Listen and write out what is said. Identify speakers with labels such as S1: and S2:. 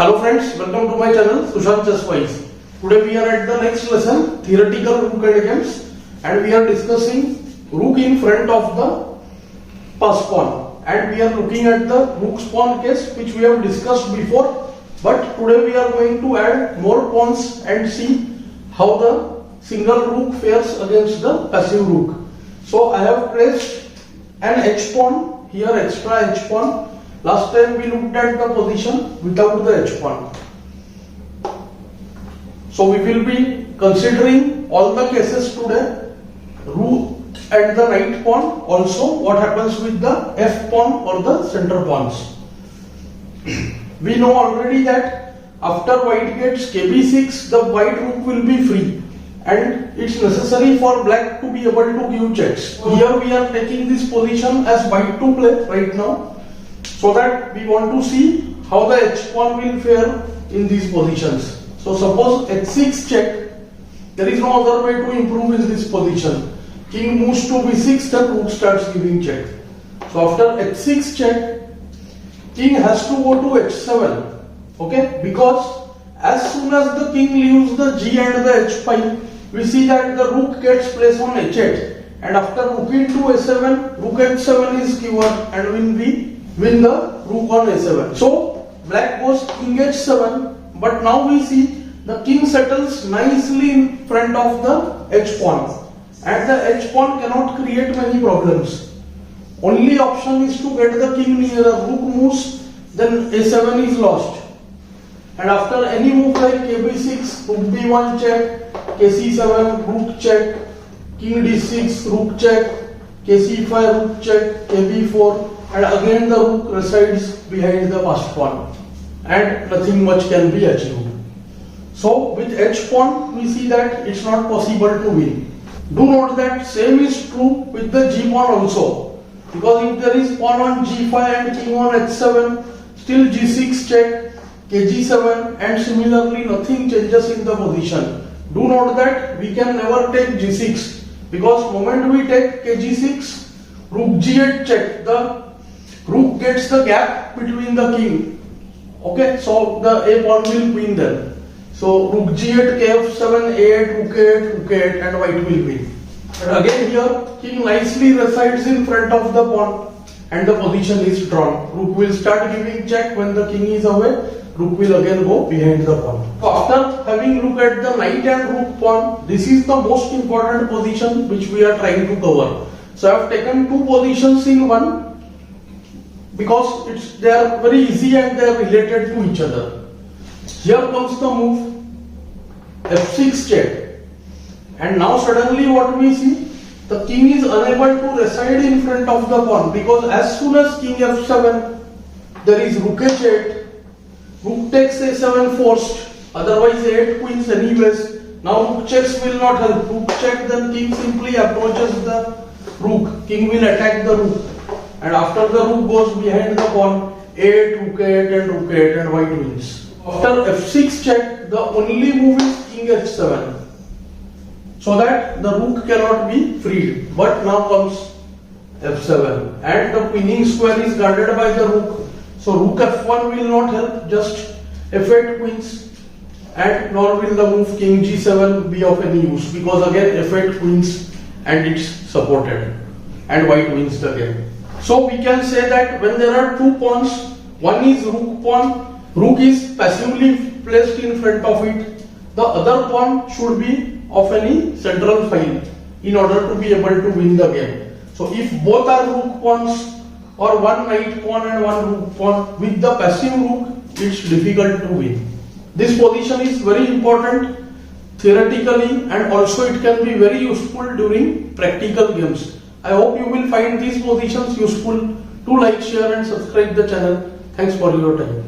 S1: Hello friends, welcome to my channel Sushant Chess. Today we are at the next lesson, theoretical Rook Endgames, and we are discussing Rook in front of the pass pawn, and we are looking at the Rook pawn case which we have discussed before, but today we are going to add more pawns and see how the single Rook fares against the passive Rook. So I have placed an H pawn here, extra H pawn. Last time we looked at the position without the H pawn. So we will be considering all the cases today. Rook at the right pawn, also what happens with the F pawn or the center pawns. We know already that after white gets KB6, the white rook will be free, and it's necessary for black to be able to give checks. Here we are taking this position as white to play right now, so that we want to see how the H pawn will fare in these positions. So suppose H6 check, there is no other way to improve in this position. King moves to B6, the rook starts giving check. So after H6 check, king has to go to H7, okay? Because as soon as the king leaves the G and the H file, we see that the rook gets placed on H8, and after rook into A7, rook H7 is given, and we win the rook on A7. So black goes king H7, but now we see the king settles nicely in front of the H pawn, and the H pawn cannot create many problems. Only option is to get the king near. Rook moves, then A7 is lost. And after any move like KB6, rook B1 check, KC7, rook check, king D6, rook check, KC5, rook check, KB4, and again the rook resides behind the passed pawn, and nothing much can be achieved. So with H pawn, we see that it's not possible to win. Do note that same is true with the G pawn also, because if there is pawn on G5 and king on H7, still G6 check, KG7, and similarly nothing changes in the position. Do note that we can never take G6, because moment we take KG6, rook G8 check, the rook gets the gap between the king. Okay, so the A pawn will win then. So rook G8, KF7, A8, rook A8, rook A8, and white will win. And again here, king nicely resides in front of the pawn, and the position is drawn. Rook will start giving check when the king is away. Rook will again go behind the pawn. So after having looked at the knight and rook pawn, this is the most important position which we are trying to cover. So I have taken two positions in one, because they are very easy and they are related to each other. Here comes the move F6 check, and now suddenly what we see, the king is unable to reside in front of the pawn, because as soon as king F7, there is rook H8, rook takes A7 forced, otherwise A8 queens anyways. Now rook checks will not help. Rook check, then king simply approaches the rook. King will attack the rook, and after the rook goes behind the pawn, A8, rook A8, and rook A8, and white wins. After F6 check, the only move is king H7, so that the rook cannot be freed. But now comes F7, and the winning square is guarded by the rook. So rook F1 will not help, just F8 queens, and nor will the move king G7 be of any use, because again F8 queens and it's supported, and white wins the game. So we can say that when there are two pawns, one is rook pawn, rook is passively placed in front of it, the other pawn should be of any central file in order to be able to win the game. So if both are rook pawns, or one knight pawn and one rook pawn, with the passive rook, it's difficult to win. This position is very important theoretically, and also it can be very useful during practical games. I hope you will find these positions useful. Do like, share, and subscribe the channel. Thanks for your time.